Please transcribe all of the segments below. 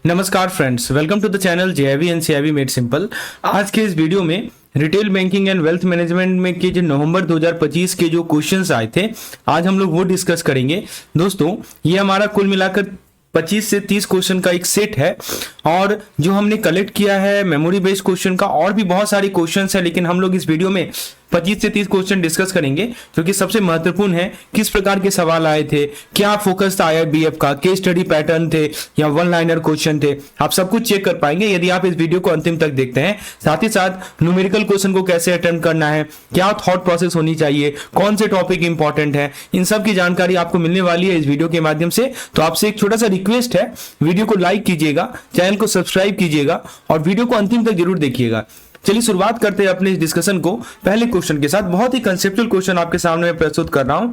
नमस्कार friends, welcome to the channel JIB and CIB made simple. आज के इस वीडियो में retail banking and wealth management में के जो नवंबर 2025 के जो क्वेश्चंस आए थे, आज हम लोग वो डिस्कस करेंगे। दोस्तों, ये हमारा कुल मिलाकर 25 से 30 क्वेश्चन का एक सेट है और जो हमने कलेक्ट किया है मेमोरी बेस्ड क्वेश्चन का और भी बहुत सारे क्वेश्चंस है, लेकिन हम लोग इस वीडियो में 25 से 30 क्वेश्चन डिस्कस करेंगे जो कि सबसे महत्वपूर्ण है। किस प्रकार के सवाल आए थे, क्या फोकस था आईआईबीएफ का, केस स्टडी पैटर्न थे या वन लाइनर क्वेश्चन थे, आप सब कुछ चेक कर पाएंगे यदि आप इस वीडियो को अंतिम तक देखते हैं। साथ ही साथ न्यूमेरिकल क्वेश्चन को कैसे अटेम्प्ट करना है, क्या थॉट प्रोसेस होनी चाहिए, कौन से टॉपिक इंपॉर्टेंट है, इन सब की जानकारी आपको मिलने वाली है इस वीडियो के माध्यम से। तो आपसे एक छोटा सा रिक्वेस्ट है, वीडियो को लाइक कीजिएगा, चैनल को सब्सक्राइब कीजिएगा और वीडियो को अंतिम तक जरूर देखिएगा। चलिए शुरुआत करते हैं अपने इस डिस्कशन को पहले क्वेश्चन के साथ। बहुत ही कंसेप्चुअल क्वेश्चन आपके सामने मैं प्रस्तुत कर रहा हूं।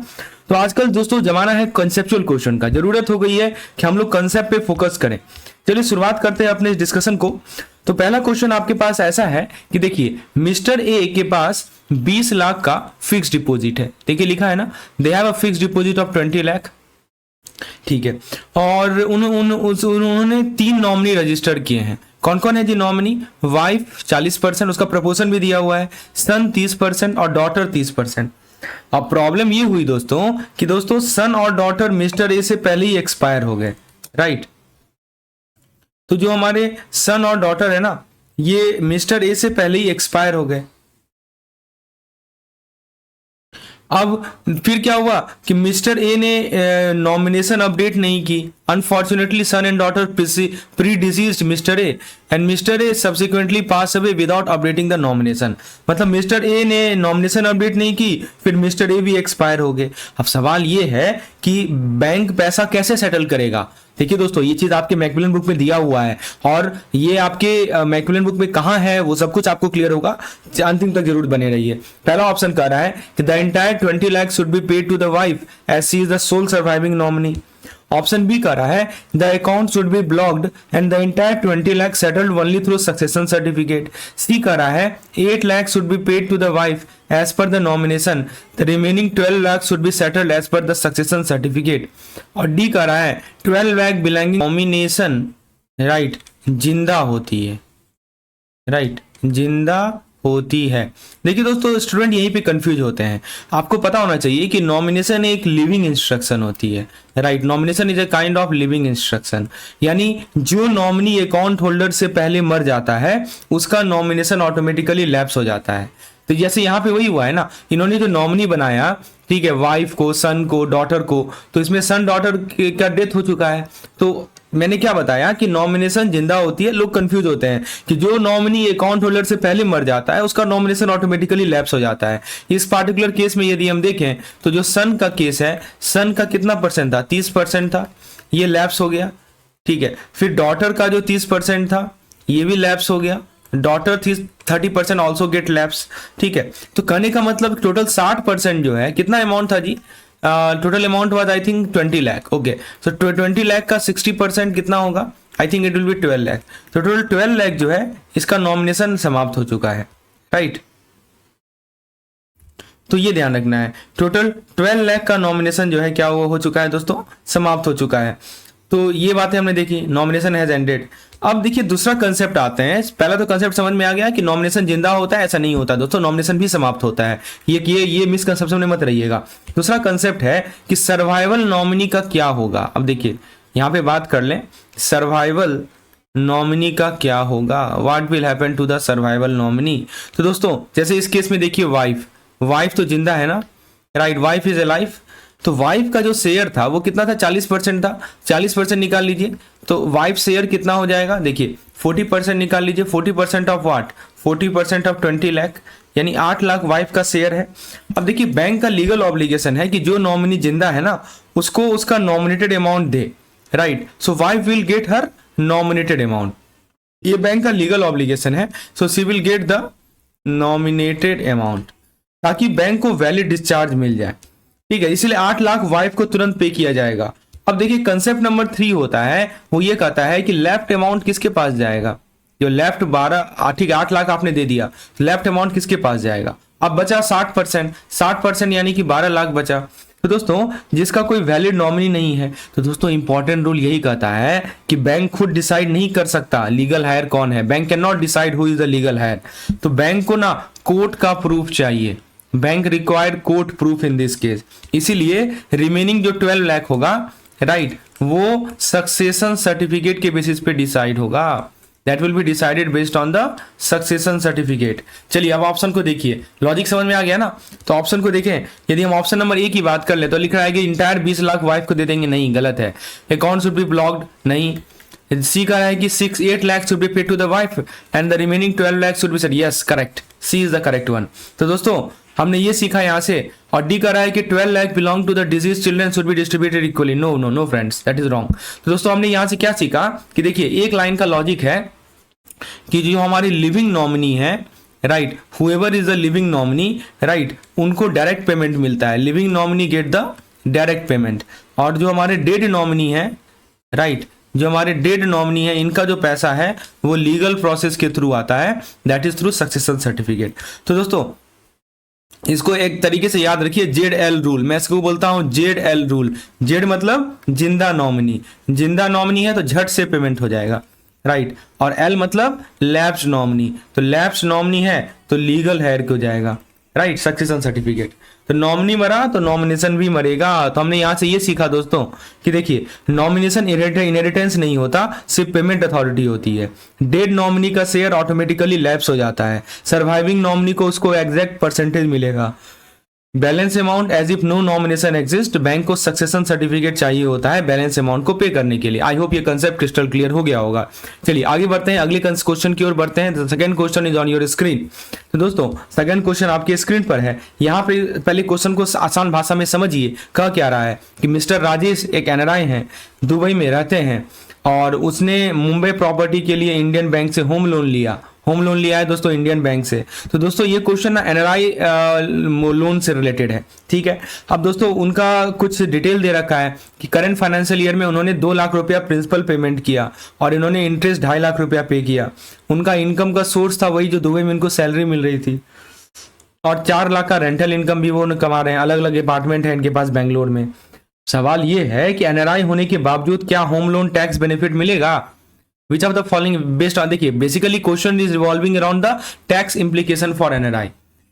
तो आजकल दोस्तों जमाना है कंसेप्चुअल क्वेश्चन का, जरूरत हो गई है कि हम लोग कंसेप्ट पे फोकस करें। चलिए शुरुआत करते हैं अपने इस डिस्कशन को। तो पहला क्वेश्चन आपके पास ऐसा है कि देखिए, मिस्टर ए के पास 20 लाख का फिक्स डिपॉजिट है। देखिए लिखा है ना, they have a fix deposit of 20 lakh. ठीक है, और उन्होंने 3 नॉमिनी रजिस्टर किए हैं। कौन कौन है जी नॉमिनी? वाइफ 40%, उसका प्रपोर्शन भी दिया हुआ है, सन 30% और डॉटर 30%। अब प्रॉब्लम ये हुई दोस्तों कि सन और डॉटर मिस्टर ए से पहले ही एक्सपायर हो गए, राइट। तो जो हमारे सन और डॉटर है ना, ये मिस्टर ए से पहले ही एक्सपायर हो गए। अब फिर क्या हुआ कि मिस्टर ए ने नॉमिनेशन अपडेट नहीं की। Unfortunately son and daughter predeceased mister A and mister A subsequently pass away without updating the nomination. मतलब मिस्टर ए ने नॉमिनेशन अपडेट नहीं की, फिर मिस्टर ए भी एक्सपायर हो गए। अब सवाल ये है कि बैंक पैसा कैसे सेटल करेगा। देखिए दोस्तों, ये चीज आपके मैकमिलन बुक में दिया हुआ है और ये आपके मैकमिलन बुक में कहां है वो सब कुछ आपको क्लियर होगा, अंतिम तक जरूर बने रहिए। पहला ऑप्शन कह रहा है कि the entire 20 lakh should be paid to the wife as she is the sole surviving nominee. Option B कह रहा है the account should be blocked and the entire 20 lakh settled only through succession certificate. C कह रहा है 8 lakh should be paid to the wife as per the nomination, the remaining 12 lakh should be settled as per the succession certificate. और D कह रहा है 12 lakh belonging nomination, right, जिंदा होती है, राइट, जिंदा होती है। देखिए दोस्तों, स्टूडेंट यहीं पे कंफ्यूज होते हैं। आपको पता होना चाहिए कि नॉमिनेशन एक लिविंग इंस्ट्रक्शन होती है, right. Nomination is a kind of living instruction, यानी जो नॉमिनी अकाउंट होल्डर से पहले मर जाता है उसका नॉमिनेशन ऑटोमेटिकली लैप्स हो जाता है। तो जैसे यहाँ पे वही हुआ है ना, इन्होंने जो नॉमिनी बनाया, ठीक है, वाइफ को, सन को, डॉटर को, तो इसमें सन डॉटर का डेथ हो चुका है। तो मैंने क्या बताया कि नॉमिनेशन जिंदा होती है। लोग कंफ्यूज होते हैं कि जो नॉमिनी अकाउंट होल्डर से पहले मर जाता है उसका नॉमिनेशन ऑटोमेटिकली लैप्स हो जाता है। इस पार्टिकुलर केस में यदि हम देखें तो जो सन का केस है, सन का कितना परसेंट था? 30% था, ये लैप्स हो गया, ठीक है। फिर डॉटर का जो 30% था ये भी लैप्स हो गया, डॉटर 30% ऑल्सो गेट लैप्स, ठीक है। तो कहने का मतलब टोटल 60% जो है, कितना अमाउंट था जी? Total amount was I think 20 lakh. Okay, so 20 lakh का 60% कितना होगा? I think it will be 12 lakh. तो टोटल 12 लाख जो है इसका नॉमिनेशन समाप्त हो चुका है, राइट। तो ये ध्यान रखना है, टोटल 12 लाख का नॉमिनेशन जो है क्या हो चुका है दोस्तों? समाप्त हो चुका है। तो ये बातें हमने देखी, नॉमिनेशन हैज एंडेड। अब देखिए दूसरा कंसेप्ट आते हैं। पहला तो कंसेप्ट समझ में आ गया कि नॉमिनेशन जिंदा होता है, ऐसा नहीं होता दोस्तों, नॉमिनेशन भी समाप्त होता है। ये मिसकंसेप्शन में मत रहिएगा। दूसरा कंसेप्ट है कि सर्वाइवल नॉमिनी का क्या होगा। अब देखिए यहाँ पे बात कर लें, सर्वाइवल नॉमिनी का क्या होगा, what will happen to the survival nominee. तो दोस्तों जैसे इस केस में देखिए, वाइफ तो जिंदा है ना, right, wife is a life. तो वाइफ का जो शेयर था वो कितना था? 40% था। 40% निकाल लीजिए तो वाइफ शेयर कितना हो जाएगा? देखिए 40% निकाल लीजिए, 40% ऑफ व्हाट? 40% ऑफ 20 लाख, यानी 8 लाख वाइफ का शेयर है। अब देखिए बैंक का लीगल ऑब्लिगेशन है कि जो नॉमिनी जिंदा है ना उसको उसका nominated amount they, right. So wife will get her nominated amount, ये बैंक का लीगल ऑब्लिगेशन है। So she will get the nominated amount ताकि बैंक को वैलिड डिस्चार्ज मिल जाए, ठीक है। इसलिए 8 लाख वाइफ को तुरंत पे किया जाएगा। अब देखिए कंसेप्ट नंबर 3 होता है, वो ये कहता है कि लेफ्ट अमाउंट किसके पास जाएगा? जो लेफ्ट 12, ठीक है, 8 लाख आपने दे दिया, लेफ्ट अमाउंट किसके पास जाएगा? अब बचा 60%, 60% यानी कि 12 लाख बचा। तो दोस्तों जिसका कोई वैलिड नॉमिनी नहीं है, तो दोस्तों इंपॉर्टेंट रूल यही कहता है कि बैंक खुद डिसाइड नहीं कर सकता लीगल हायर कौन है। Bank can not decide who is the legal higher. तो बैंक को ना कोर्ट का प्रूफ चाहिए। Bank required court proof in this case. इसीलिए रिमेनिंग जो 12 लाख होगा, राइट, वो सक्सेशन सर्टिफिकेट के बेसिस पे डिसाइड होगा। That will be decided based on the succession certificate. चलिए अब ऑप्शन को देखिए, लॉजिक समझ में आ गया ना। तो ऑप्शन को देखें, यदि हम ऑप्शन नंबर ए की बात कर ले तो लिख रहा है कि इंटायर 20 लाख वाइफ को दे देंगे, नहीं, गलत है। अकाउंट शुड बी ब्लॉक्ड, नहीं। सी का है कि 8 lakh should be paid to the wife and the remaining 12 lakh should be set, yes correct, C is the correct one. तो दोस्तों हमने ये सीखा यहाँ से। और डी कर रहा है कि 12 lakh belong to the deceased children should be distributed equally, no no no friends, that is wrong. तो दोस्तों हमने यहाँ से क्या सीखा कि देखिए एक लाइन का लॉजिक है कि जो हमारी लिविंग नॉमिनी है, right, whoever is the living nominee, right, उनको डायरेक्ट पेमेंट मिलता है। Living nominee get the direct payment. और जो हमारे डेड नॉमिनी है, राइट, जो हमारे डेड नॉमिनी है, इनका जो पैसा है वो लीगल प्रोसेस के थ्रू आता है, that is through succession certificate. तो दोस्तों इसको एक तरीके से याद रखिए, ZL रूल, मैं इसको बोलता हूं ZL रूल। जेड मतलब जिंदा नॉमिनी, जिंदा नॉमिनी है तो झट से पेमेंट हो जाएगा, राइट। और L मतलब लैप्स नॉमिनी, तो लैप्स नॉमिनी है तो लीगल हेयर हो जाएगा, राइट, सक्सेशन सर्टिफिकेट। तो नॉमिनी मरा तो नॉमिनेशन भी मरेगा। तो हमने यहां से ये सीखा दोस्तों कि देखिए नॉमिनेशन इनहेरिटेंस नहीं होता, सिर्फ पेमेंट अथॉरिटी होती है। डेड नॉमिनी का शेयर ऑटोमेटिकली लैप्स हो जाता है, सर्वाइविंग नॉमिनी को उसको एग्जैक्ट परसेंटेज मिलेगा। Balance amount as if no nomination exist, bank को सक्सेशन सर्टिफिकेट चाहिए होता है बैलेंस अमाउंट को पे करने के लिए। आई होप ये कंसेप्ट क्रिस्टल क्लियर हो गया होगा। चलिए आगे बढ़ते हैं, अगले क्वेश्चन की ओर बढ़ते हैं। Second question is on your screen. तो दोस्तों सेकंड क्वेश्चन आपके स्क्रीन पर है। यहाँ पे पहले क्वेश्चन को आसान भाषा में समझिए, कह क्या रहा है कि मिस्टर राजेश एक NRI है, दुबई में रहते हैं और उसने मुंबई प्रॉपर्टी के लिए इंडियन बैंक से होम लोन लिया। होम लोन लिया है दोस्तों इंडियन बैंक से। तो दोस्तों ये क्वेश्चन ना NRI लोन से रिलेटेड है, ठीक है। अब दोस्तों उनका कुछ डिटेल दे रखा है कि करंट फाइनेंशियल ईयर में उन्होंने 2 लाख रुपया प्रिंसिपल पेमेंट किया और इन्होंने इंटरेस्ट 2.5 लाख रुपया पे किया। उनका इनकम का सोर्स था वही जो दुबई में इनको सैलरी मिल रही थी, और 4 लाख का रेंटल इनकम भी वो कमा रहे हैं। अलग अलग अपार्टमेंट है इनके पास बेंगलोर में। सवाल ये है कि NRI होने के बावजूद क्या होम लोन टैक्स बेनिफिट मिलेगा? Which of the following based on, देखिए basically question is revolving around the tax implication for NRI।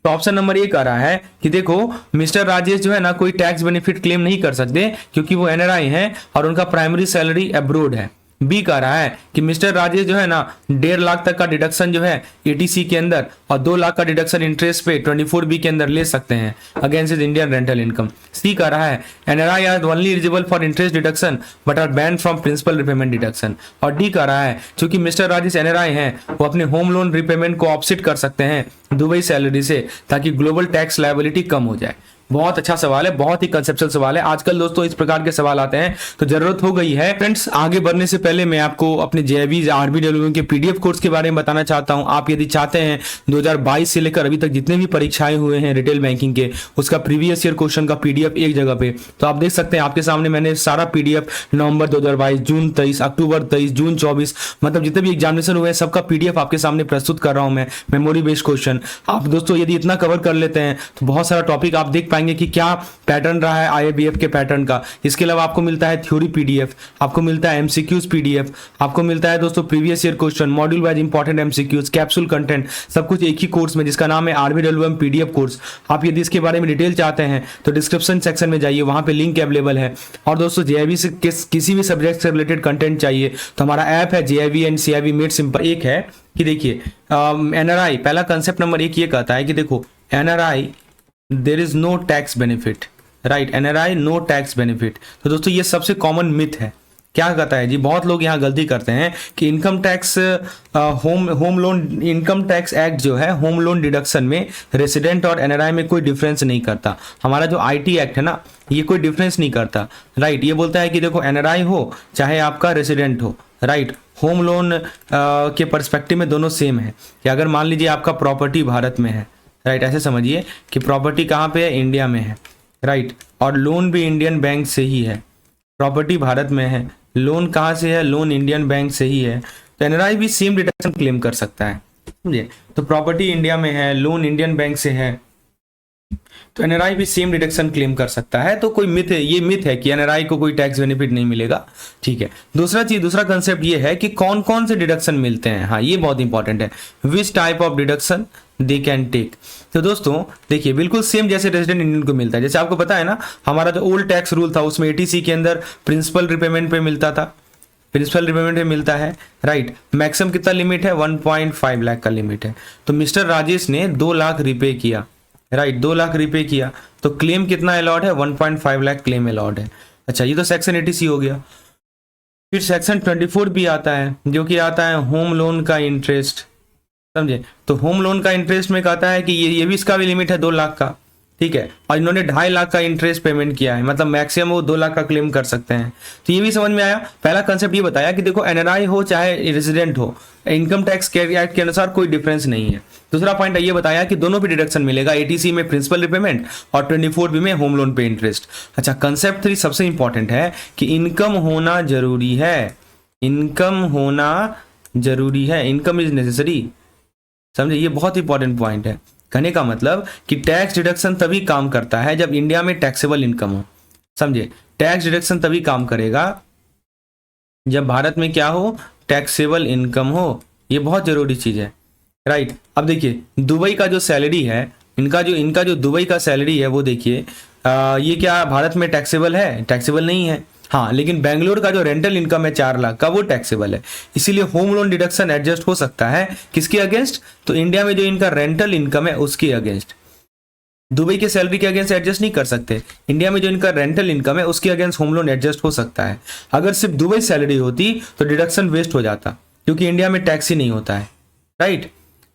तो ऑप्शन नंबर ए कह रहा है कि देखो मिस्टर राजेश जो है ना कोई टैक्स बेनिफिट क्लेम नहीं कर सकते क्योंकि वो NRI हैं और उनका प्राइमरी सैलरी अब्रोड है। बी कह रहा है कि मिस्टर राजेश जो है ना 1.5 लाख तक का डिडक्शन जो है ATC के अंदर और 2 लाख का डिडक्शन इंटरेस्ट पे 24B के अंदर ले सकते हैं against his Indian rental income. C कह रहा है NRI are only eligible for interest deduction but are ban from principal repayment deduction. और डी कह रहा है क्योंकि मिस्टर राजेश NRI हैं वो अपने होम लोन रिपेमेंट को ऑफसेट कर सकते हैं दुबई सैलरी से ताकि ग्लोबल टैक्स लायबिलिटी कम हो जाए। बहुत अच्छा सवाल है, बहुत ही कंसेप्चुअल सवाल है। आजकल दोस्तों इस प्रकार के सवाल आते हैं तो जरूरत हो गई है। फ्रेंड्स आगे बढ़ने से पहले मैं आपको अपने JIB RBWM के PDF कोर्स के बारे में बताना चाहता हूं। आप यदि चाहते हैं 2022 से लेकर अभी तक जितने भी परीक्षाएं हुए हैं रिटेल बैंकिंग के उसका प्रीवियस ईयर क्वेश्चन का PDF एक जगह पे, तो आप देख सकते हैं आपके सामने मैंने सारा PDF नवंबर 2022, जून 23, अक्टूबर 23, जून 24, मतलब जितने भी एग्जामिनेशन हुए हैं सबका PDF आपके सामने प्रस्तुत कर रहा हूं मैं, मेमोरी बेस्ड क्वेश्चन। आप दोस्तों यदि इतना कवर कर लेते हैं तो बहुत सारा टॉपिक आप देख पाएंगे कि क्या पैटर्न रहा है IABF के पैटर्न का। इसके अलावा आपको मिलता है थ्योरी PDF, आपको मिलता है MCQs PDF, आपको मिलता है दोस्तों previous year question, module wise important MCQs, capsule content, सब कुछ एक ही कोर्स में जिसका नाम है RBWM PDF कोर्स। आप यदि इसके बारे में डिटेल चाहते हैं तो डिस्क्रिप्शन सेक्शन में जाइए, वहां पे लिंक अवेलेबल है। और दोस्तों JIB से किसी भी सब्जेक्ट से रिलेटेड कंटेंट चाहिए तो हमारा ऐप है JIB and CIB made simple. एक है कि देखिए NRI, पहला कंसेप्ट नंबर 1 ये कहता है कि देखो NRI there is no tax benefit, right, NRI no tax benefit. तो दोस्तों ये सबसे कॉमन मिथ है। क्या कहता है जी, बहुत लोग यहाँ गलती करते हैं कि income tax home loan income tax act जो है होम लोन डिडक्शन में रेसिडेंट और NRI में कोई डिफरेंस नहीं करता। हमारा जो IT एक्ट है ना ये कोई डिफरेंस नहीं करता, राइट। ये बोलता है कि देखो NRI हो चाहे आपका रेसिडेंट हो, राइट, होम लोन के पर्सपेक्टिव में दोनों सेम है। कि अगर मान लीजिए आपका प्रॉपर्टी भारत में है, राइट, ऐसे समझिए कि प्रॉपर्टी कहाँ पे है, इंडिया में है, राइट, और लोन भी इंडियन बैंक से ही है। प्रॉपर्टी भारत में है, लोन कहाँ से है, लोन इंडियन बैंक से ही है, तो NRI भी सेम डिडक्शन क्लेम कर सकता है, समझिए। तो प्रॉपर्टी इंडिया में है, लोन इंडियन बैंक से है, तो एनआरआई भी सेम डिडक्शन क्लेम कर सकता है। तो कोई मिथ है, ये मिथ है कि एनआरआई को कोई टैक्स बेनिफिट नहीं मिलेगा। ठीक है, दूसरा कंसेप्ट ये है कि कौन कौन से डिडक्शन मिलते हैं। हाँ, ये बहुत इंपॉर्टेंट है, which type of deduction they can take. तो दोस्तों देखिए, बिल्कुल सेम जैसे रेजिडेंट इंडियन को मिलता है। जैसे आपको पता है ना, हमारा जो ओल्ड टैक्स रूल था उसमें एटीसी के अंदर प्रिंसिपल रिपेमेंट पे मिलता था, प्रिंसिपल रिपेमेंट पे मिलता है, राइट। मैक्सिमम कितना लिमिट है, 1.5 लाख का लिमिट है। तो मिस्टर राजेश ने 2 लाख रिपे किया, राइट, 2 लाख रिपे किया, तो क्लेम कितना अलाउड है, 1.5 लाख क्लेम अलाउड है। अच्छा, ये तो सेक्शन 80C हो गया। फिर सेक्शन 24 भी आता है, जो कि आता है होम लोन का इंटरेस्ट, समझे। तो होम लोन का इंटरेस्ट में कहता है कि ये भी इसका भी लिमिट है 2 लाख का, ठीक है। और इन्होंने 2.5 लाख का इंटरेस्ट पेमेंट किया है, मतलब मैक्सिमम वो 2 लाख का क्लेम कर सकते हैं। तो ये भी समझ में आया। पहला कंसेप्ट ये बताया कि देखो, एनआरआई हो चाहे रेजिडेंट हो, इनकम टैक्स के एक्ट के अनुसार कोई डिफरेंस नहीं है। दूसरा पॉइंट ये बताया कि दोनों पे डिडक्शन मिलेगा, एटीसी में प्रिंसिपल रिपेमेंट और 24B में होम लोन पे इंटरेस्ट। अच्छा, कंसेप्ट 3 सबसे इंपॉर्टेंट है कि इनकम होना जरूरी है, इनकम होना जरूरी है, इनकम इज नेसेसरी, समझे। ये बहुत इंपॉर्टेंट पॉइंट है। कहने का मतलब कि टैक्स डिडक्शन तभी काम करता है जब इंडिया में टैक्सेबल इनकम हो, समझे। टैक्स डिडक्शन तभी काम करेगा जब भारत में क्या हो, टैक्सेबल इनकम हो। ये बहुत जरूरी चीज है, राइट। अब देखिए, दुबई का जो सैलरी है, इनका जो दुबई का सैलरी है वो देखिए, ये क्या भारत में टैक्सेबल है, टैक्सेबल नहीं है। हाँ, लेकिन बेंगलोर का जो रेंटल इनकम है 4 लाख का, वो टैक्सेबल है। इसीलिए होम लोन डिडक्शन एडजस्ट हो सकता है किसके अगेंस्ट, तो इंडिया में जो इनका रेंटल इनकम है उसके अगेंस्ट। दुबई के सैलरी के अगेंस्ट एडजस्ट नहीं कर सकते, इंडिया में जो इनका रेंटल इनकम है उसके अगेंस्ट होम लोन एडजस्ट हो सकता है। अगर सिर्फ दुबई सैलरी होती तो डिडक्शन वेस्ट हो जाता, क्योंकि इंडिया में टैक्स ही नहीं होता है, राइट।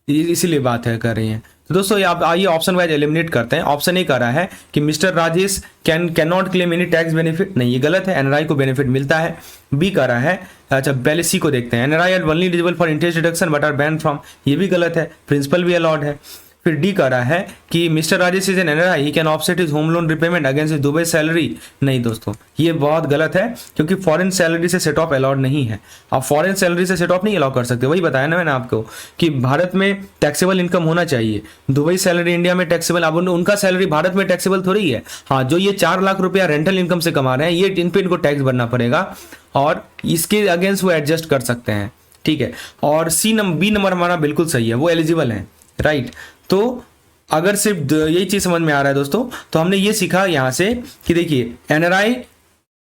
इसीलिए बात है कर रही हैं। तो दोस्तों ये आप आइए ऑप्शन वाइज एलिमिनेट करते हैं। ऑप्शन ए कह रहा है कि mister Rajesh can not claim any tax benefit, नहीं, ये गलत है, एनआरआई को बेनिफिट मिलता है। बी कह रहा है, अच्छा पहले सी को देखते हैं, NRI are only eligible for interest deduction but are ban from, ये भी गलत है, प्रिंसिपल भी अलाउड है। फिर डी कह रहा है कि mister Rajesh is an NRI, he can offset his home loan repayment against Dubai salary, नहीं दोस्तों, ये बहुत गलत है, क्योंकि फॉरेन सैलरी से सेट ऑफ अलाउड नहीं है। आप फॉरेन सैलरी से सेट ऑफ नहीं अलाउ कर सकते, वही बताया ना मैंने आपको कि भारत में टैक्सेबल इनकम होना चाहिए। दुबई सैलरी इंडिया में टैक्सेबल, अब उनका सैलरी भारत में टैक्सेबल थोड़ी है। हाँ, जो ये 4 लाख रुपया रेंटल इनकम से कमा रहे हैं, ये इन पे इनको टैक्स भरना पड़ेगा और इसके अगेंस्ट वो एडजस्ट कर सकते हैं, ठीक है। और बी नंबर हमारा बिल्कुल सही है, वो एलिजिबल है, राइट। तो अगर सिर्फ यही चीज समझ में आ रहा है दोस्तों, तो हमने ये सीखा यहां से कि देखिए, एनआरआई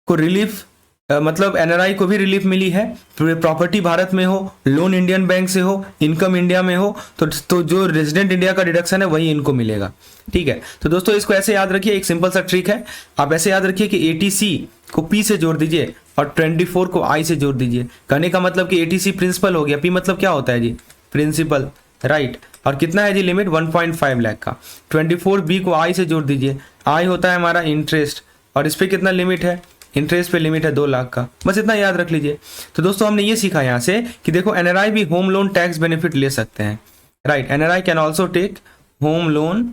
को रिलीफ, मतलब एनआरआई को भी रिलीफ मिली है, प्रॉपर्टी भारत में हो, लोन इंडियन बैंक से हो, इनकम इंडिया में हो, तो जो रेजिडेंट इंडिया का डिडक्शन है वही इनको मिलेगा, ठीक है। तो दोस्तों इसको ऐसे याद रखिए, एक सिंपल सा ट्रिक है, आप ऐसे याद रखिए कि एटीसी को पी से जोड़ दीजिए और 24 को आई से जोड़ दीजिए। कहने का मतलब कि एटीसी प्रिंसिपल हो गया, पी मतलब क्या होता है जी, प्रिंसिपल, राइट। और कितना है जी लिमिट, 1.5 लाख का। 24B को आई से जोड़ दीजिए, आई होता है हमारा इंटरेस्ट, और इस पे कितना लिमिट है, इंटरेस्ट पे लिमिट है 2 लाख का, बस इतना याद रख लीजिए। तो दोस्तों हमने ये सीखा यहाँ से कि देखो, एनआरआई भी होम लोन टैक्स बेनिफिट ले सकते हैं, right. NRI can also take home loan,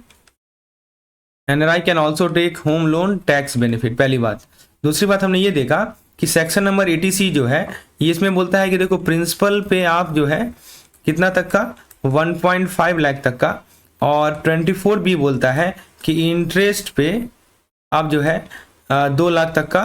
NRI can also take home loan tax benefit, पहली बात। दूसरी बात हमने ये देखा कि सेक्शन नंबर 80C जो है, ये इसमें बोलता है कि देखो, प्रिंसिपल पे आप जो है कितना तक का, 1.5 लाख तक का, और 24B बोलता है कि इंटरेस्ट पे आप जो है 2 लाख तक का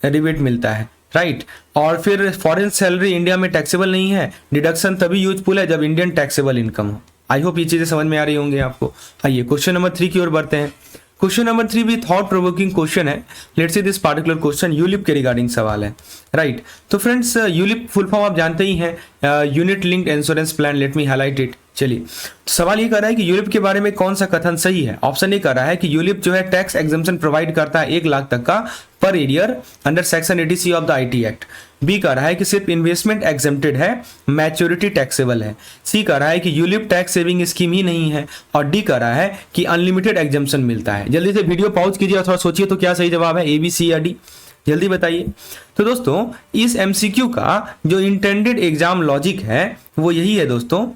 रिबेट मिलता है, राइट। और फिर फॉरेन सैलरी इंडिया में टैक्सेबल नहीं है, डिडक्शन तभी यूजफुल है जब इंडियन टैक्सेबल इनकम हो। आई होप ये चीजें समझ में आ रही होंगी आपको। आइए क्वेश्चन नंबर 3 की ओर बढ़ते हैं। क्वेश्चन नंबर 3 भी थॉट प्रोवोकिंग क्वेश्चन है। Let's see this particular question ULIP के रिगार्डिंग सवाल है, राइट। तो फ्रेंड्स, यूलिप फुल फॉर्म आप जानते ही हैं, unit linked insurance plan. Let me highlight it. चलिए, तो सवाल ये कर रहा है कि यूलिप के बारे में कौन सा कथन सही है। ऑप्शन ए कर रहा है कि यूलिप जो है टैक्स एग्जम्पशन प्रोवाइड करता है 1 लाख तक का per year under section 80C of the IT act. B कह रहा है कि सिर्फ इन्वेस्टमेंट एग्जेम्प्टेड है, मैच्योरिटी टैक्सेबल है। सी कह रहा है कि यूलिप टैक्स सेविंग स्कीम ही नहीं है। और डी कह रहा है कि अनलिमिटेड एग्जम्पशन मिलता है। जल्दी से वीडियो पॉज कीजिए और थोड़ा सोचिए तो क्या सही जवाब है, ए, बी, सी या डी, जल्दी बताइए। तो दोस्तों इस एमसीक्यू का जो इंटेंडेड एग्जाम लॉजिक है वो यही है दोस्तों।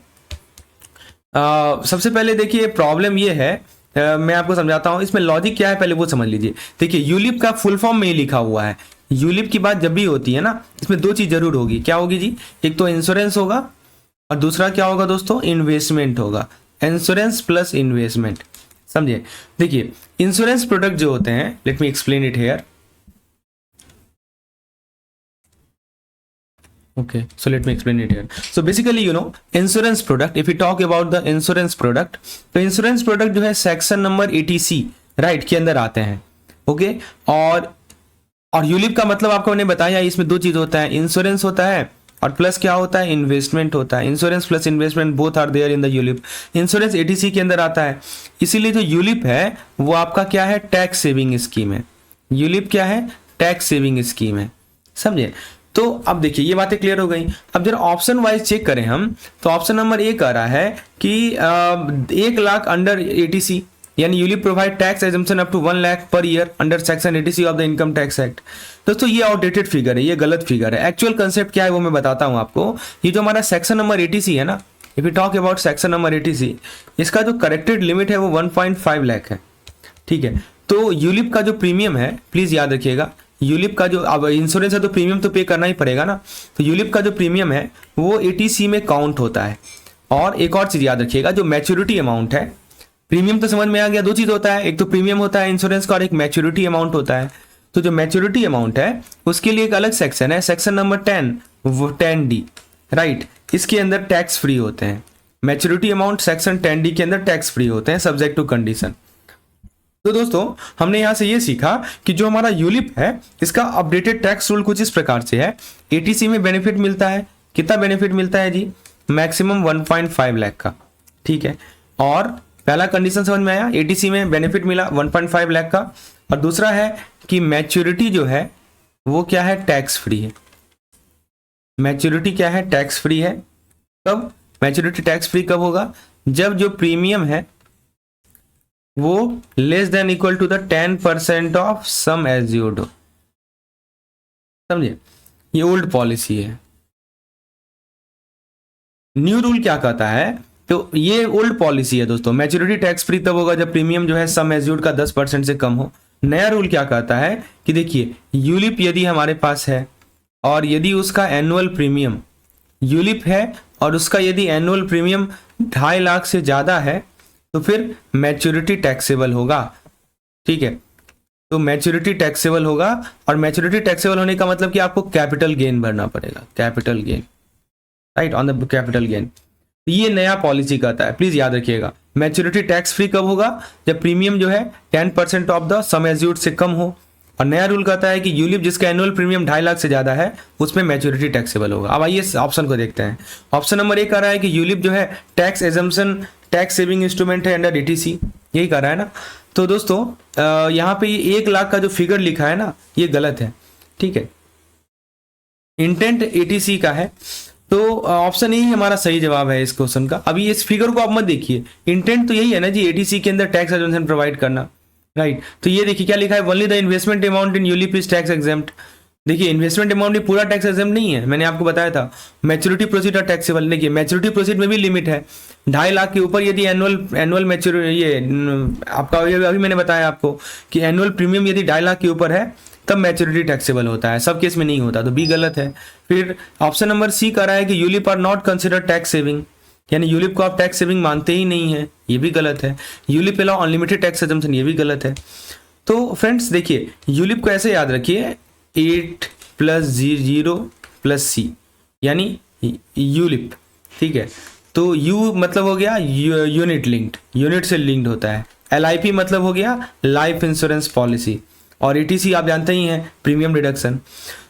सबसे पहले देखिए, प्रॉब्लम ये है, मैं आपको समझाता हूं इसमें लॉजिक क्या है, पहले वो समझ लीजिए। देखिए, यूलिप का फुल फॉर्म में ही लिखा हुआ है। यूलिप की बात जब भी होती है ना, इसमें 2 चीज जरूर होगी। क्या होगी जी, एक तो इंश्योरेंस होगा और दूसरा क्या होगा दोस्तों, इन्वेस्टमेंट होगा। इंश्योरेंस प्लस इन्वेस्टमेंट, समझे। देखिए इंश्योरेंस प्रोडक्ट जो होते हैं, let me explain it here. Okay, so let me explain it here. So basically, insurance product, if we talk about the insurance product, तो insurance product जो है section number 80C right के अंदर आते हैं। ओके, और यूलिप का मतलब आपको मैंने बताया, इसमें दो चीज होता है, इंश्योरेंस होता है और प्लस क्या होता है, इन्वेस्टमेंट होता है। Insurance plus investment both are there in the ULIP. Insurance 80C के अंदर आता है, इसीलिए जो यूलिप है वो आपका क्या है, टैक्स सेविंग स्कीम है। यूलिप क्या है, टैक्स सेविंग स्कीम है, समझे। तो अब देखिए ये बातें क्लियर हो गई। अब जरा ऑप्शन वाइज चेक करें हम, तो ऑप्शन नंबर ए कह रहा है कि 1 लाख अंडर 80C, यानी ULIP provide tax exemption up to 1 lakh per year under section 80C of the income tax act. दोस्तों ये आउटडेटेड फिगर है, ये गलत फिगर है। एक्चुअल कंसेप्ट क्या है वो मैं बताता हूं आपको। ये जो हमारा सेक्शन नंबर 80C है ना, if you talk about section number 80C, इसका जो करेक्टेड लिमिट है वो 1.5 लाख है, ठीक है। तो यूलिप का जो प्रीमियम है, प्लीज याद रखिएगा, यूलिप का जो, अब इंश्योरेंस है तो प्रीमियम तो पे करना ही पड़ेगा ना, तो यूलिप का जो प्रीमियम है वो 80C में काउंट होता है। और एक और चीज याद रखिएगा, जो मैच्योरिटी अमाउंट है, प्रीमियम तो समझ में आ गया, दो चीज होता है, एक तो प्रीमियम होता है इंश्योरेंस का और एक मैच्योरिटी अमाउंट होता है। तो जो मैच्योरिटी अमाउंट है उसके लिए एक अलग सेक्शन है, सेक्शन नंबर 10, वो 10D राइट, इसके अंदर टैक्स फ्री होते हैं। मैच्योरिटी अमाउंट सेक्शन 10D के अंदर टैक्स फ्री होते हैं सब्जेक्ट टू कंडीशन। तो दोस्तों हमने यहां से ये सीखा कि जो हमारा यूलिप है इसका अपडेटेड टैक्स रूल कुछ इस प्रकार से है। 80C में बेनिफिट मिलता है, कितना बेनिफिट मिलता है जी, मैक्सिमम 1.5 लाख का, ठीक है। और पहला कंडीशन समझ में आया, 80C में बेनिफिट मिला 1.5 लाख का। और दूसरा है कि मैच्योरिटी जो है वो क्या है, टैक्स फ्री है। मैच्योरिटी क्या है, टैक्स फ्री है। कब मैच्योरिटी टैक्स फ्री कब होगा, जब जो प्रीमियम है वो less than equal to the 10% of sum assured हो, समझे। ये ओल्ड पॉलिसी है। न्यू रूल क्या कहता है, तो ये ओल्ड पॉलिसी है दोस्तों, मैच्योरिटी टैक्स फ्री तब होगा जब प्रीमियम जो है सम एज्यूर्ड का 10% से कम हो। नया रूल क्या कहता है कि देखिए यूलिप यदि हमारे पास है और यदि उसका एनुअल प्रीमियम, यूलिप है और उसका यदि एनुअल प्रीमियम 2.5 लाख से ज्यादा है तो फिर मैच्योरिटी टैक्सेबल होगा, ठीक है। तो मैच्योरिटी टैक्सेबल होगा, और मैच्योरिटी टैक्सेबल होने का मतलब कि आपको कैपिटल गेन भरना पड़ेगा, capital gain right, on the capital gain. ये नया पॉलिसी कहता है, प्लीज याद रखिएगा। मैच्योरिटी टैक्स फ्री कब होगा, जब प्रीमियम जो है 10% ऑफ द सम एज्यूर्ड से कम हो। और नया रूल कहता है कि यूलिप जिसका एनुअल प्रीमियम 2.5 लाख से ज्यादा है उसमें मैच्योरिटी टैक्सेबल होगा। अब आइए ऑप्शन को देखते हैं। ऑप्शन नंबर ए कह रहा है कि यूलिप जो है tax assumption tax saving instrument है अंडर 80C, यही कह रहा है ना। तो दोस्तों यहाँ पे ये 1 लाख का जो फिगर लिखा है ना ये गलत है, ठीक है। इंटेंट 80C का है, तो ऑप्शन यही हमारा सही जवाब है इस क्वेश्चन का। अभी इस फिगर को आप मत देखिए, इंटेंट तो यही है ना जी, 80C के अंदर टैक्स एग्जेम्पशन प्रोवाइड करना, राइट। तो ये देखिए क्या लिखा है, only the investment amount in ULIP is tax exempt. देखिए इन्वेस्टमेंट अमाउंट भी पूरा टैक्स एग्जेम्प्ट नहीं है, मैंने आपको बताया था। मैच्योरिटी प्रोसीड और टैक्सेबल, देखिए मैच्योरिटी प्रोसीड में भी लिमिट है, 2.5 लाख के ऊपर यदि एनुअल मैच्योर, ये आपका अभी मैंने बताया आपको कि एनुअल प्रीमियम यदि 2.5 लाख के ऊपर है तब मैच्योरिटी टैक्सेबल होता है, सब केस में नहीं होता, तो बी गलत है। फिर ऑप्शन नंबर सी कह रहा है कि ULIP are not consider tax saving, यानी यूलिप को आप टैक्स सेविंग मानते ही नहीं है, ये भी गलत है। ULIP allow unlimited tax assumption, ये भी गलत है। तो फ्रेंड्स देखिए यूलिप को ऐसे याद रखिए, 8 + 0 + C यानी यूलिप, ठीक है। तो यू मतलब हो गया यूनिट लिंक्ड, यूनिट से लिंक्ड होता है। LIP मतलब हो गया लाइफ इंश्योरेंस पॉलिसी, और 80C आप जानते ही हैं प्रीमियम रिडक्शन।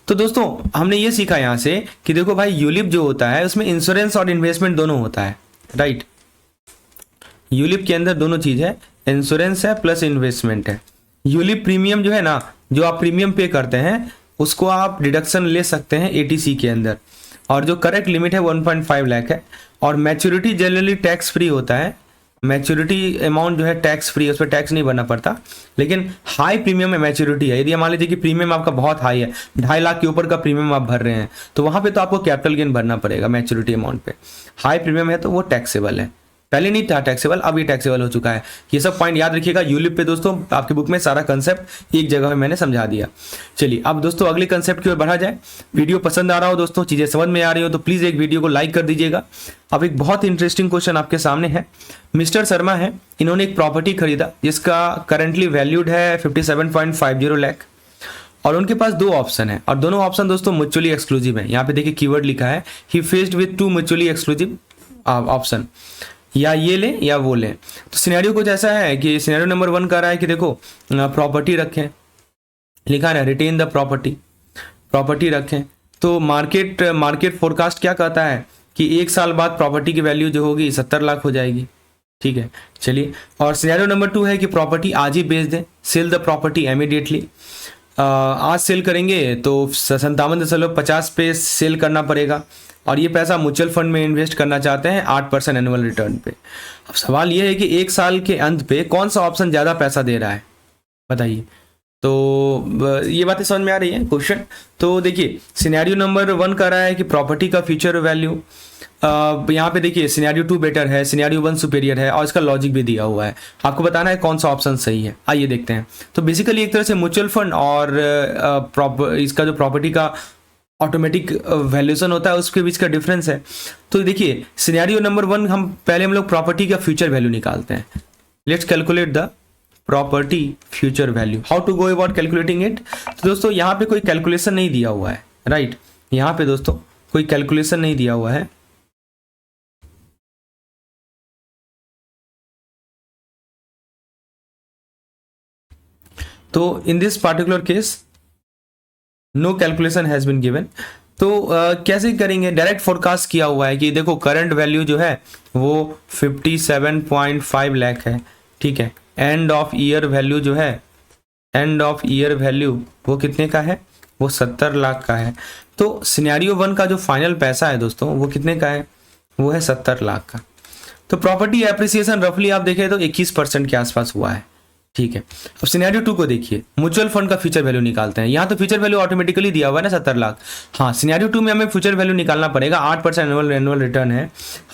तो दोस्तों हमने ये सीखा यहाँ से कि देखो भाई यूलिप जो होता है उसमें इंश्योरेंस और इन्वेस्टमेंट दोनों होता है, राइट। यूलिप के अंदर दोनों चीज है, इंश्योरेंस है प्लस इन्वेस्टमेंट है। यूलिप प्रीमियम जो है ना, जो आप प्रीमियम पे करते हैं उसको आप डिडक्शन ले सकते हैं 80C के अंदर, और जो करेक्ट लिमिट है 1.5 लाख है। और मैच्योरिटी जनरली टैक्स फ्री होता है, मैच्योरिटी अमाउंट जो है टैक्स फ्री, उस पर टैक्स नहीं भरना पड़ता। लेकिन हाई प्रीमियम में मैच्योरिटी है, यदि मान लीजिए कि प्रीमियम आपका बहुत हाई है, 2.5 लाख के ऊपर का प्रीमियम आप भर रहे हैं, तो वहां पे तो आपको कैपिटल गेन भरना पड़ेगा मैच्योरिटी अमाउंट पे। हाई प्रीमियम है तो वो टैक्सेबल है, पहले नहीं था टैक्सेबल, अब ये टैक्सेबल हो चुका है। ये सब पॉइंट याद रखिएगा। यूलिप पे दोस्तों आपकी बुक में सारा कंसेप्ट एक जगह में मैंने समझा दिया। चलिए अब दोस्तों अगले कंसेप्ट की ओर बढ़ा जाए। वीडियो पसंद आ रहा हो दोस्तों, चीजें समझ में आ रही हो तो प्लीज एक वीडियो को लाइक कर दीजिएगा। अब एक बहुत इंटरेस्टिंग क्वेश्चन आपके सामने है। मिस्टर शर्मा है, इन्होंने एक प्रॉपर्टी खरीदा जिसका करंटली वैल्यूड है 57.50 लाख, और उनके पास दो ऑप्शन है और दोनों ऑप्शन दोस्तों म्यूचुअली एक्सक्लूसिव है। यहाँ पे देखिए कीवर्ड लिखा है, ही faced with 2 mutually exclusive option, या ये ले या वो ले। तो सिनेरियो कुछ ऐसा है कि सिनेरियो नंबर 1 कह रहा है कि देखो प्रॉपर्टी रखें, लिखा है रिटेन द प्रॉपर्टी रखें। तो मार्केट फोरकास्ट क्या कहता है कि 1 साल बाद प्रॉपर्टी की वैल्यू जो होगी 70 लाख हो जाएगी। ठीक है, चलिए। और सिनेरियो नंबर 2 है कि प्रॉपर्टी आज ही बेच दें, सेल द प्रॉपर्टी इमीडिएटली। आज सेल करेंगे तो 57.50 पे सेल करना पड़ेगा, और ये पैसा म्यूचुअल फंड में इन्वेस्ट करना चाहते हैं 8% एनुअल रिटर्न पे। अब सवाल ये है कि 1 साल के अंत पे कौन सा ऑप्शन ज़्यादा पैसा दे रहा है, बताइए। तो ये बातें समझ में आ रही है क्वेश्चन। तो देखिए सिनेरियो नंबर 1 कह रहा है कि प्रॉपर्टी का फ्यूचर वैल्यू, यहाँ पे देखिए सिनेरियो 2 बेटर है, सिनेरियो 1 सुपेरियर है, और इसका लॉजिक भी दिया हुआ है। आपको बताना है कौन सा ऑप्शन सही है। आइए देखते हैं। तो बेसिकली एक तरह से म्यूचुअल फंड और इसका जो प्रॉपर्टी का ऑटोमेटिक वैल्यूएशन होता है उसके बीच का डिफरेंस है। तो देखिए सिनेरियो नंबर 1 हम लोग प्रॉपर्टी का फ्यूचर वैल्यू निकालते हैं। Let's calculate the property future value. How to go about calculating it. तो दोस्तों यहाँ पे कोई कैलकुलेशन नहीं दिया हुआ है, राइट। यहाँ पे दोस्तों कोई कैलकुलेशन नहीं दिया हुआ है। तो in this particular case no calculation has been given. तो कैसे करेंगे, डायरेक्ट फोरकास्ट किया हुआ है कि देखो करंट वैल्यू जो है वो 57.5 लाख है। ठीक है, एंड ऑफ ईयर वैल्यू जो है, एंड ऑफ ईयर वैल्यू वो कितने का है, वो 70 लाख का है। तो सिनेरियो 1 का जो फाइनल पैसा है दोस्तों वो कितने का है, वो है 70 लाख का। तो प्रॉपर्टी एप्रिसिएशन रफली आप देखें तो 21% के आसपास हुआ है। ठीक है, अब सिनेरियो 2 को देखिए, म्यूचुअल फंड का फ्यूचर वैल्यू निकालते हैं। यहाँ तो फ्यूचर वैल्यू ऑटोमेटिकली दिया हुआ है ना 70 लाख। हाँ, सिनेरियो 2 में हमें फ्यूचर वैल्यू निकालना पड़ेगा, 8% एनुअल रिटर्न है।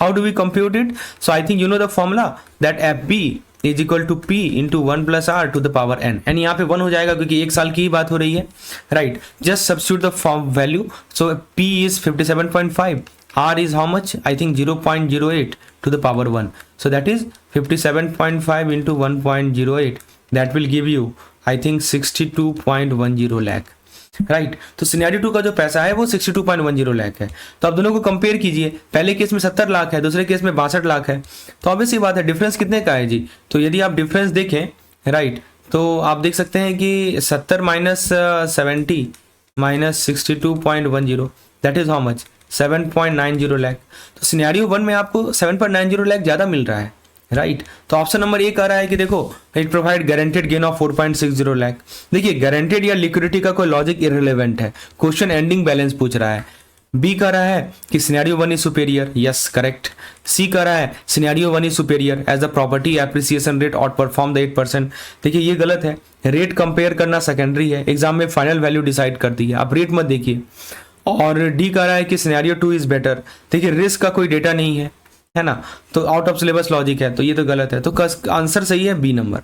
How do we compute it. So I think you know the formula that F B is equal to P into 1 + r to the power n। And यहाँ पे 1 हो जाएगा क्योंकि 1 साल की ही बात हो रही है, right. Just substitute the form value. So p is 57.5, r is how much, I think 0.08 to the power 1, so that is 57.5 into 1.08, that will give you I think 62.10 lakh, right. तो सिनेरियो 2 का जो पैसा है वो 62.10 लाख है। तो आप दोनों को कंपेयर कीजिए, पहले केस में 70 लाख है, दूसरे केस में 62 लाख है। तो ऑब्वियस सी बात है डिफरेंस कितने का है जी। तो यदि आप डिफरेंस देखें, राइट, तो आप देख सकते हैं कि 70 minus 70 minus 62.10, that is how much, 7.90 lakh. तो सिनेरियो 1 में आपको 7.90 लाख ज़्यादा मिल रहा है, राइट। तो ऑप्शन नंबर ए कह रहा है कि देखो it provide guaranteed gain of 4.60 lakh. देखिए गारंटेड या लिक्विडिटी का कोई लॉजिक इररिलेवेंट है, क्वेश्चन एंडिंग बैलेंस पूछ रहा है। बी कह रहा है कि scenario 1 is superior, yes correct. C कह रहा है scenario 1 is superior as the property appreciation rate outperform the 8%। देखिए ये गलत है, रेट कंपेयर करना सेकेंडरी है, एग्जाम में फाइनल वैल्यू डिसाइड करती है, आप रेट मत देखिए। और डी कह रहा है कि सिनेरियो 2 इज बेटर। देखिए रिस्क का कोई डेटा नहीं है ना, तो आउट ऑफ सिलेबस लॉजिक है, तो ये तो गलत है। तो आंसर सही है बी नंबर,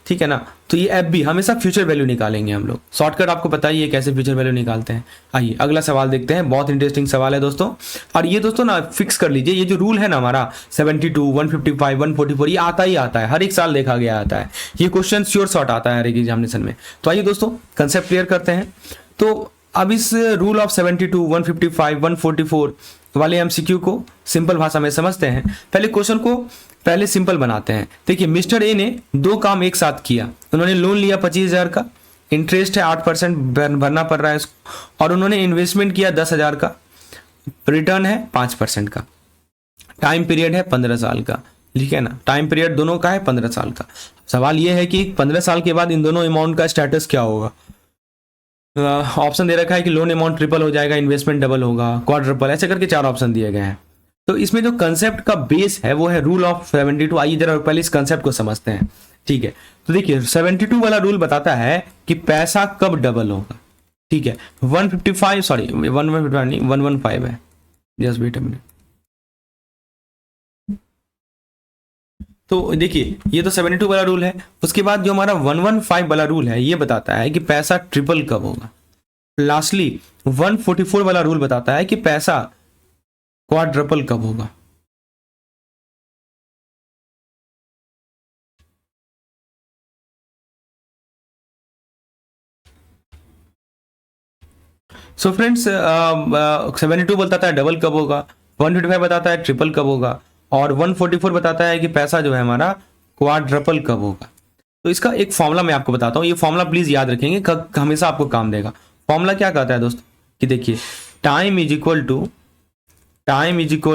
ठीक है ना। तो ये एफ बी, हमेशा फ्यूचर वैल्यू निकालेंगे हम लोग। शॉर्टकट आपको पता ही है कैसे फ्यूचर वैल्यू निकालते हैं। आइए अगला सवाल देखते हैं, बहुत इंटरेस्टिंग सवाल है दोस्तों। और ये दोस्तों ना फिक्स कर लीजिए, ये जो रूल है ना हमारा 72, 155, 144, ये आता ही आता है, हर एक साल देखा गया आता है। ये क्वेश्चन श्योर शॉर्ट आता है हर एक एग्जामिनेशन में। तो आइए दोस्तों कंसेप्ट क्लियर करते हैं। तो अब इस रूल ऑफ 72, 155, 144 वाले एमसीक्यू को सिंपल भाषा में समझते हैं। पहले क्वेश्चन को पहले सिंपल बनाते हैं। देखिए मिस्टर ए ने 2 काम एक साथ किया। उन्होंने लोन लिया 25,000 का, इंटरेस्ट है 8% भरना पड़ रहा है इसको, और उन्होंने इन्वेस्टमेंट किया 10,000 का, रिटर्न है 5% का, टाइम पीरियड है 15 साल का, ठीक है ना। टाइम पीरियड दोनों का है 15 साल का। सवाल यह है कि 15 साल के बाद इन दोनों अमाउंट का स्टेटस क्या होगा। ऑप्शन दे रखा है कि लोन अमाउंट ट्रिपल हो जाएगा, इन्वेस्टमेंट डबल होगा, क्वाड्रपल, ऐसे करके 4 ऑप्शन दिए गए हैं। तो इसमें जो कंसेप्ट का बेस है वो है रूल ऑफ 72। आइए जरा पहले इस कंसेप्ट को समझते हैं, ठीक है। तो देखिए 72 वाला रूल बताता है कि पैसा कब डबल होगा, ठीक है। 155 सॉरी 115 नहीं 115 है, जस्ट वेट अ मिनट। तो देखिए ये तो 72 वाला रूल है। उसके बाद जो हमारा 115 वाला रूल है ये बताता है कि पैसा ट्रिपल कब होगा। लास्टली 144 वाला रूल बताता है कि पैसा क्वाड्रपल कब होगा। सो फ्रेंड्स 72 बताता है डबल कब होगा, 155 बताता है ट्रिपल कब होगा, और 144 बताता है कि पैसा जो है हमारा क्वाड्रपल कब होगा। तो इसका एक फॉर्मूला मैं आपको बताता हूँ, ये फॉर्मूला प्लीज याद रखेंगे, हमेशा आपको काम देगा। फॉर्मूला क्या कहता है दोस्तों कि देखिए time is equal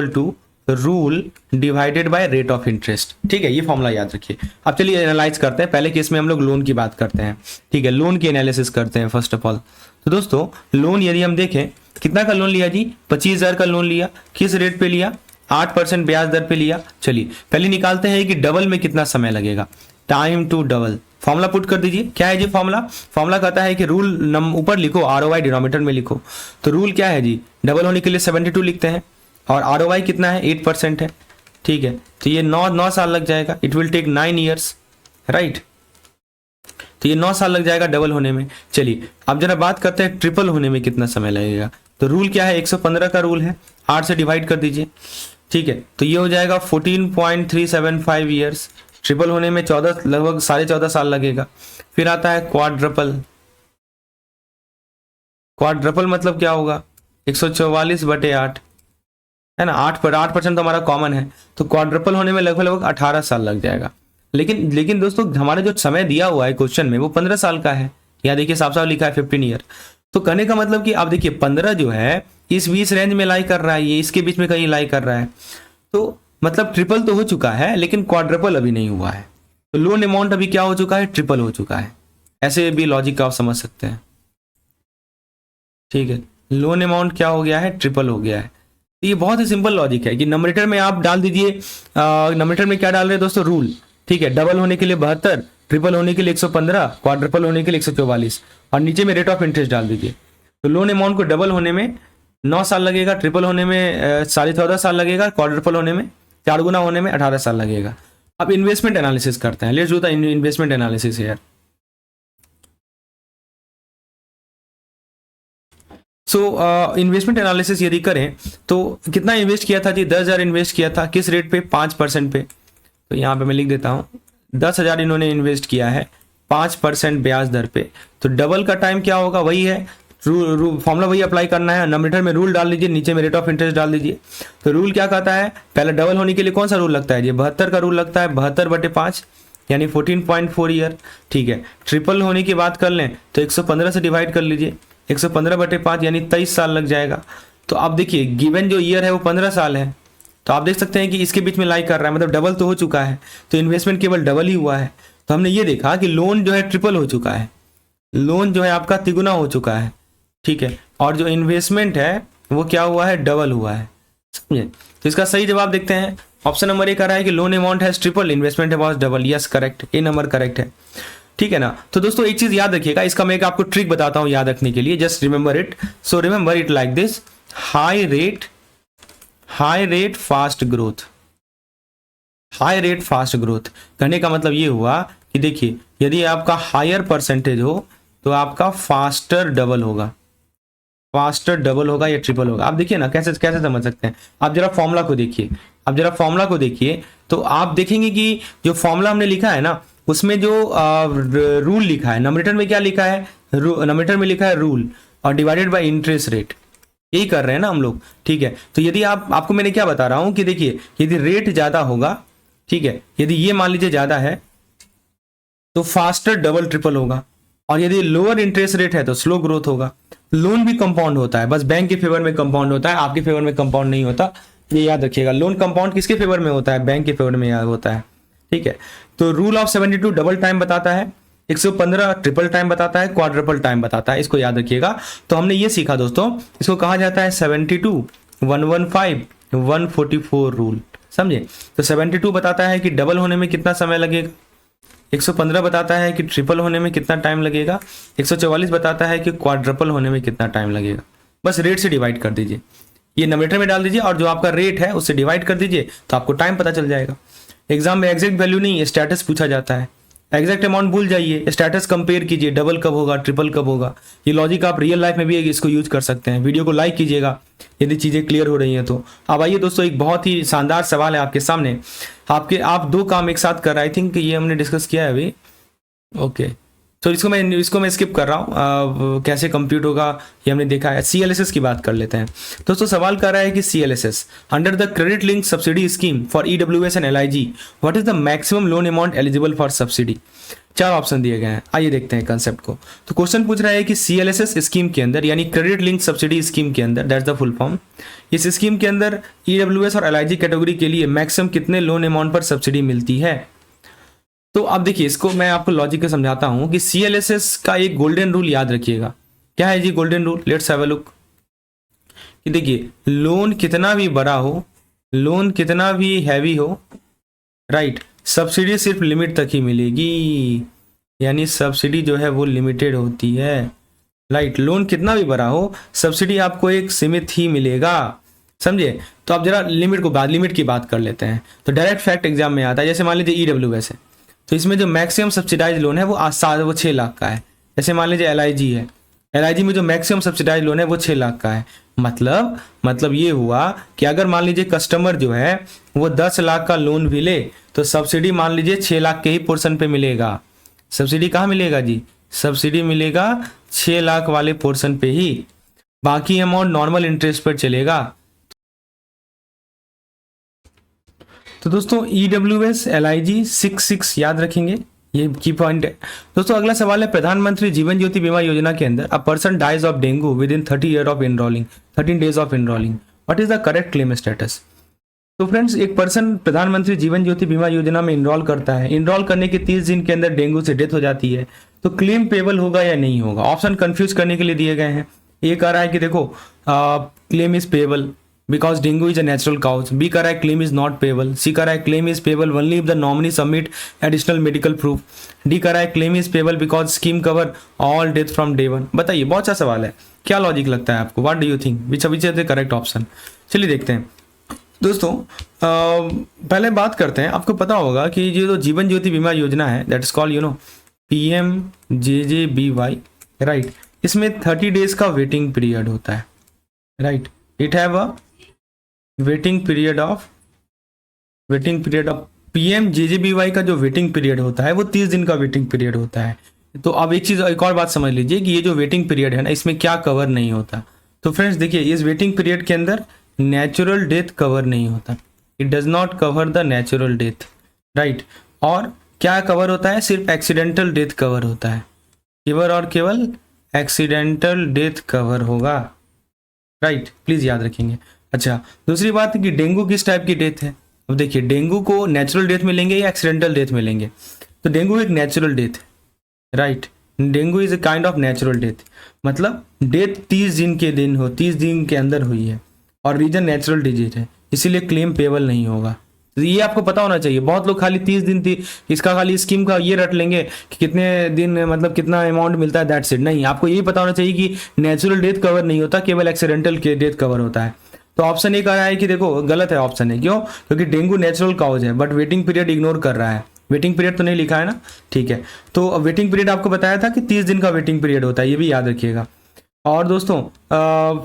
to rule divided by rate of interest. ठीक है, ये फॉर्मूला याद रखिए। अब चलिए एनालाइज करते हैं। पहले केस में हम लोग लोन की बात करते हैं। ठीक है, लोन की एनालिसिस करते हैं फर्स्ट ऑफ ऑल। तो दोस्तों लोन यदि हम देखें, कितना का लोन लिया जी, 25,000 का लोन लिया। किस रेट पे लिया, 8% ब्याज दर पे लिया। चलिए पहले निकालते हैं कि डबल में कितना समय लगेगा। Time to double, formula put कर दीजिए। क्या है जी फॉर्मूला कहता है कि रूल ऊपर लिखो, ROI डिनोमिनेटर में लिखो। तो रूल क्या है जी, डबल होने के लिए 72 लिखते हैं, और ROI कितना है, 8% है। ठीक है, तो ये 9 साल लग जाएगा। It will take 9 years, right. तो ये 9 साल लग जाएगा डबल होने में। चलिए अब जरा बात करते हैं ट्रिपल होने में कितना समय लगेगा। तो रूल क्या है, 115 का रूल है, 8 से डिवाइड कर दीजिए। ठीक है, तो ये हो जाएगा 14.375 ईयर्स। ट्रिपल होने में 14 लगभग 14.5 साल लगेगा। फिर आता है क्वाड्रपल। क्वाड्रपल मतलब क्या होगा, 144/8 है ना, 8% तो हमारा कॉमन है। तो क्वाड्रपल होने में लगभग 18 साल लग जाएगा। लेकिन दोस्तों हमारा जो समय दिया हुआ है क्वेश्चन में वो 15 साल का है। यहाँ देखिए साफ साफ लिखा है 15 ईयर। तो कहने का मतलब कि आप देखिए 15 जो है इस 20 रेंज में लाई कर रहा है, ये इसके बीच में कहीं लाई कर रहा है। तो मतलब ट्रिपल तो हो चुका है लेकिन क्वाड्रपल अभी नहीं हुआ है। तो लोन अमाउंट अभी क्या हो चुका है, ट्रिपल हो चुका है। ऐसे भी लॉजिक आप समझ सकते हैं। ठीक है, लोन अमाउंट क्या हो गया है, ट्रिपल हो गया है। तो ये बहुत ही सिंपल लॉजिक है कि नंबरेटर में आप डाल दीजिए, नंबरेटर में क्या डाल रहे हैं दोस्तों, रूल। ठीक है, डबल होने के लिए 72, ट्रिपल होने के लिए 115, क्वाड्रपल होने के लिए 144, और नीचे में रेट ऑफ इंटरेस्ट डाल दीजिए। तो लोन अमाउंट को डबल होने में 9 साल लगेगा, ट्रिपल होने में 14.5 साल लगेगा, क्वाड्रपल होने में 4 गुना होने में 18 साल लगेगा। अब इन्वेस्टमेंट एनालिसिस करते हैं। Let's do the investment analysis here. So investment analysis यदि करें तो कितना इन्वेस्ट किया था जी, 10,000 इन्वेस्ट किया था। किस रेट पे, 5% पे। तो यहाँ पे मैं लिख देता हूँ 10,000 इन्होंने इन्वेस्ट किया है 5% ब्याज दर पे। तो डबल का टाइम क्या होगा, वही है, फॉर्मूला वही अप्लाई करना है। नंबरेटर में रूल डाल दीजिए, नीचे में रेट ऑफ इंटरेस्ट डाल दीजिए। तो रूल क्या कहता है, पहले डबल होने के लिए कौन सा रूल लगता है जी, 72 का रूल लगता है, 72/5 यानी 14.4 ईयर। ठीक है, ट्रिपल होने की बात कर लें तो 115 से डिवाइड कर लीजिए, 115/5 यानी 23 साल लग जाएगा। तो आप देखिए गिवन जो ईयर है वो 15 साल है। तो आप देख सकते हैं कि इसके बीच में लाई कर रहा है, मतलब डबल तो हो चुका है। तो इन्वेस्टमेंट केवल डबल ही हुआ है। तो हमने ये देखा कि लोन जो है ट्रिपल हो चुका है, लोन जो है आपका तिगुना हो चुका है। ठीक है, और जो इन्वेस्टमेंट है वो क्या हुआ है, डबल हुआ है। समझे। तो इसका सही जवाब देखते हैं। ऑप्शन नंबर ए कह रहा है कि लोन अमाउंट है ट्रिपल, इन्वेस्टमेंट है was double. Yes correct, A number correct है। ठीक है ना। तो दोस्तों एक चीज याद रखिएगा, इसका मैं एक आपको ट्रिक बताता हूं याद रखने के लिए। Just remember it. So remember it like this, high rate fast growth. High rate fast growth कहने का मतलब ये हुआ कि देखिए यदि आपका हायर परसेंटेज हो तो आपका फास्टर डबल होगा, फास्टर डबल होगा या ट्रिपल होगा। आप देखिए ना कैसे कैसे समझ सकते हैं। आप जरा फॉर्मूला को देखिए, आप जरा फॉर्मूला को देखिए तो आप देखेंगे कि जो फॉर्मूला हमने लिखा है ना उसमें जो रूल लिखा है, नंबरेटर में क्या लिखा है, नंबरेटर में लिखा है रूल और डिवाइडेड बाय इंटरेस्ट रेट, यही कर रहे हैं ना हम लोग। ठीक है, तो यदि आपको मैंने क्या बता रहा हूं कि देखिए यदि रेट ज्यादा होगा, ठीक है, यदि ये मान लीजिए ज्यादा है तो फास्टर डबल ट्रिपल होगा, और यदि लोअर इंटरेस्ट रेट है तो स्लो ग्रोथ होगा। लोन भी कंपाउंड होता है, बस बैंक के फेवर में कंपाउंड होता है, आपके फेवर में कंपाउंड नहीं होता, ये याद रखिएगा। लोन कंपाउंड किसके फेवर में होता है, बैंक के फेवर में होता है। ठीक है, तो रूल ऑफ 72 डबल टाइम बताता है, 115 ट्रिपल टाइम बताता है, क्वाड्रपल टाइम बताता है, इसको याद रखिएगा। तो हमने ये सीखा दोस्तों, इसको कहा जाता है 72, 115, 144 रूल। समझे। तो 72 बताता है कि डबल होने में कितना समय लगेगा, 115 बताता है कि ट्रिपल होने में कितना टाइम लगेगा, 144 बताता है कि क्वाड्रपल होने में कितना टाइम लगेगा। बस रेट से डिवाइड कर दीजिए, ये नंबरेटर में डाल दीजिए और जो आपका रेट है उससे डिवाइड कर दीजिए तो आपको टाइम पता चल जाएगा। एग्जाम में एग्जैक्ट वैल्यू नहीं, स्टेटस पूछा जाता है। एग्जैक्ट अमाउंट भूल जाइए, स्टेटस कंपेयर कीजिए, डबल कब होगा, ट्रिपल कब होगा। ये लॉजिक आप रियल लाइफ में भी इसको यूज कर सकते हैं। वीडियो को लाइक कीजिएगा यदि चीज़ें क्लियर हो रही हैं तो। अब आइए दोस्तों, एक बहुत ही शानदार सवाल है आपके सामने। आप दो काम एक साथ कर रहे हैं, आई थिंक ये हमने डिस्कस किया है अभी। ओके, तो इसको मैं स्किप कर रहा हूँ। कैसे कंप्यूट होगा ये हमने देखा है। CLSS की बात कर लेते हैं। दोस्तों सवाल कर रहा है कि CLSS under the credit link subsidy scheme for EWS and LIG what is the maximum loan amount eligible for subsidy. 4 option दिए गए हैं, आइए देखते हैं कंसेप्ट को। तो क्वेश्चन पूछ रहा है कि CLSS स्कीम के अंदर यानी क्रेडिट लिंक सब्सिडी स्कीम के अंदर, दैट्स द फुल फॉर्म, इस स्कीम के अंदर EWS और LIG कैटेगरी के लिए मैक्सिमम कितने लोन अमाउंट पर सब्सिडी मिलती है। तो अब देखिए, इसको मैं आपको लॉजिक समझाता हूं कि CLSS का एक गोल्डन रूल याद रखिएगा। क्या है जी golden rule? Let's have a look. कि देखिए, लोन कितना भी बड़ा हो, लोन कितना भी हैवी हो, राइट, सब्सिडी सिर्फ लिमिट तक ही मिलेगी। यानी सब्सिडी जो है वो लिमिटेड होती है, राइट। लोन कितना भी बड़ा हो, सब्सिडी आपको एक सीमित ही मिलेगा, समझे। तो आप जरा लिमिट की बात कर लेते हैं। तो डायरेक्ट फैक्ट एग्जाम में आता है। जैसे मान लीजिए EWS है, तो इसमें जो मैक्सिमम सब्सिडाइज लोन है वो 6 लाख का है। जैसे मान लीजिए LIG है, LIG में जो मैक्सिमम सब्सिडाइज लोन है वो 6 लाख का है। मतलब ये हुआ कि अगर मान लीजिए कस्टमर जो है वो 10 लाख का लोन भी ले तो सब्सिडी मान लीजिए 6 लाख के ही पोर्शन पे मिलेगा। सब्सिडी कहाँ मिलेगा जी? सब्सिडी मिलेगा 6 लाख वाले पोर्शन पे ही, बाकी अमाउंट नॉर्मल इंटरेस्ट पर चलेगा। तो दोस्तों EWS LIG 6 याद रखेंगे, ये की पॉइंट है। दोस्तों अगला सवाल है, प्रधानमंत्री जीवन ज्योति बीमा योजना के अंदर a person dies of dengue within 30 year of enrolling 13 days of enrolling, what is the correct claim status. तो फ्रेंड्स, एक पर्सन प्रधानमंत्री जीवन ज्योति बीमा योजना में इनरोल करता है, इनरोल करने के 30 दिन के अंदर डेंगू से डेथ हो जाती है, तो क्लेम पेबल होगा या नहीं होगा। ऑप्शन कंफ्यूज करने के लिए दिए गए हैं। ए कह रहा है कि देखो claim is payable because dengue is a natural cause. B कह रहा है claim is not payable. C कह रहा है claim is payable only if the nominee submit additional medical proof. D कह रहा है claim is payable because scheme cover all death from day 1। बताइए, बहुत अच्छा सवाल है, क्या लॉजिक लगता है आपको? What do you think which is the correct option? चलिए देखते हैं दोस्तों। पहले बात करते हैं, आपको पता होगा कि ये जो जीवन ज्योति बीमा योजना है that is called PMJJBY, right. इसमें 30 डेज का वेटिंग पीरियड होता है, right. It have a waiting period of PMJJBY का जो वेटिंग पीरियड होता है वो 30 दिन का वेटिंग पीरियड होता है। तो अब एक और बात समझ लीजिए कि ये जो वेटिंग पीरियड है ना, इसमें क्या कवर नहीं होता। तो फ्रेंड्स देखिए, इस वेटिंग पीरियड के अंदर नेचुरल डेथ कवर नहीं होता, it does not cover the natural death, right. और क्या कवर होता है? सिर्फ एक्सीडेंटल डेथ कवर होता है, केवल और केवल एक्सीडेंटल डेथ कवर होगा, राइट। प्लीज याद रखेंगे। अच्छा, दूसरी बात है कि डेंगू किस टाइप की डेथ है। अब देखिए, डेंगू को नेचुरल डेथ मिलेंगे या एक्सीडेंटल डेथ मिलेंगे। तो डेंगू एक नेचुरल डेथ है, right. Dengue is a kind of natural death, मतलब डेथ 30 दिन के अंदर हुई है और रीजन नेचुरल डिजीज है, इसीलिए क्लेम पेबल नहीं होगा। तो ये आपको पता होना चाहिए। बहुत लोग खाली 30 दिन थी इसका खाली स्कीम का ये रट लेंगे कि कितने दिन मतलब कितना अमाउंट मिलता है, दैट्स इट। नहीं, आपको यही पता होना चाहिए कि नेचुरल डेथ कवर नहीं होता, केवल एक्सीडेंटल के डेथ कवर होता है। तो ऑप्शन ए कह रहा है कि देखो गलत है ऑप्शन है। क्यों? क्योंकि डेंगू नेचुरल काउज है, बट वेटिंग पीरियड इग्नोर कर रहा है। वेटिंग पीरियड तो नहीं लिखा है ना, ठीक है। तो वेटिंग पीरियड आपको बताया था कि 30 दिन का वेटिंग पीरियड होता है, ये भी याद रखिएगा। और दोस्तों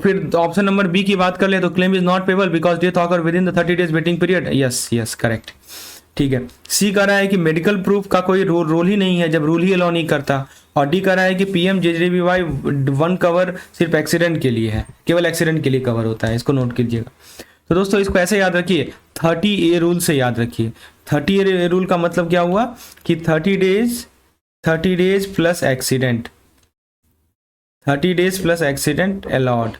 फिर ऑप्शन नंबर बी की बात कर ले तो claim is not payable because death occur with in the 30 days waiting period. Yes correct, ठीक है। सी कह रहा है कि मेडिकल प्रूफ का कोई रोल ही नहीं है जब रूल ही अलाउ नहीं करता। और डी कह रहा है कि PMJJBY 1 कवर सिर्फ एक्सीडेंट के लिए है, केवल एक्सीडेंट के लिए कवर होता है, इसको नोट कीजिएगा। तो दोस्तों इसको ऐसे याद रखिए, 30A रूल से याद रखिए। 30A रूल का मतलब क्या हुआ कि 30 days plus accident, 30 days plus accident allowed,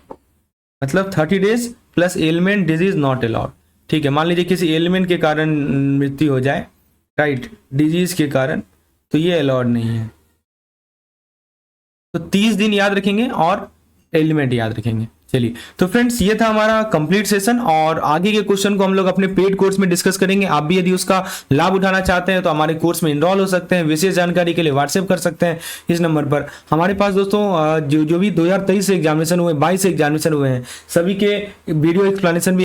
मतलब 30 days plus element disease not allowed, ठीक है। मान लीजिए किसी एलिमेंट के कारण मृत्यु हो जाए, राइट, डिजीज के कारण, तो ये अलाउड नहीं है। तो 30 दिन याद रखेंगे और एलिमेंट याद रखेंगे। चलिए, तो फ्रेंड्स ये था हमारा कंप्लीट सेशन और आगे के क्वेश्चन को हम लोग अपने पेड कोर्स में डिस्कस करेंगे। आप भी यदि उसका लाभ उठाना चाहते हैं तो हमारे कोर्स में इनरोल हो सकते हैं। विशेष जानकारी के लिए व्हाट्सएप कर सकते हैं इस नंबर पर। हमारे पास दोस्तों जो भी 2023 से एग्जामिनेशन हुए, 22 से एग्जामिनेशन हुए हैं, सभी के वीडियो एक्सप्लेनेशन भी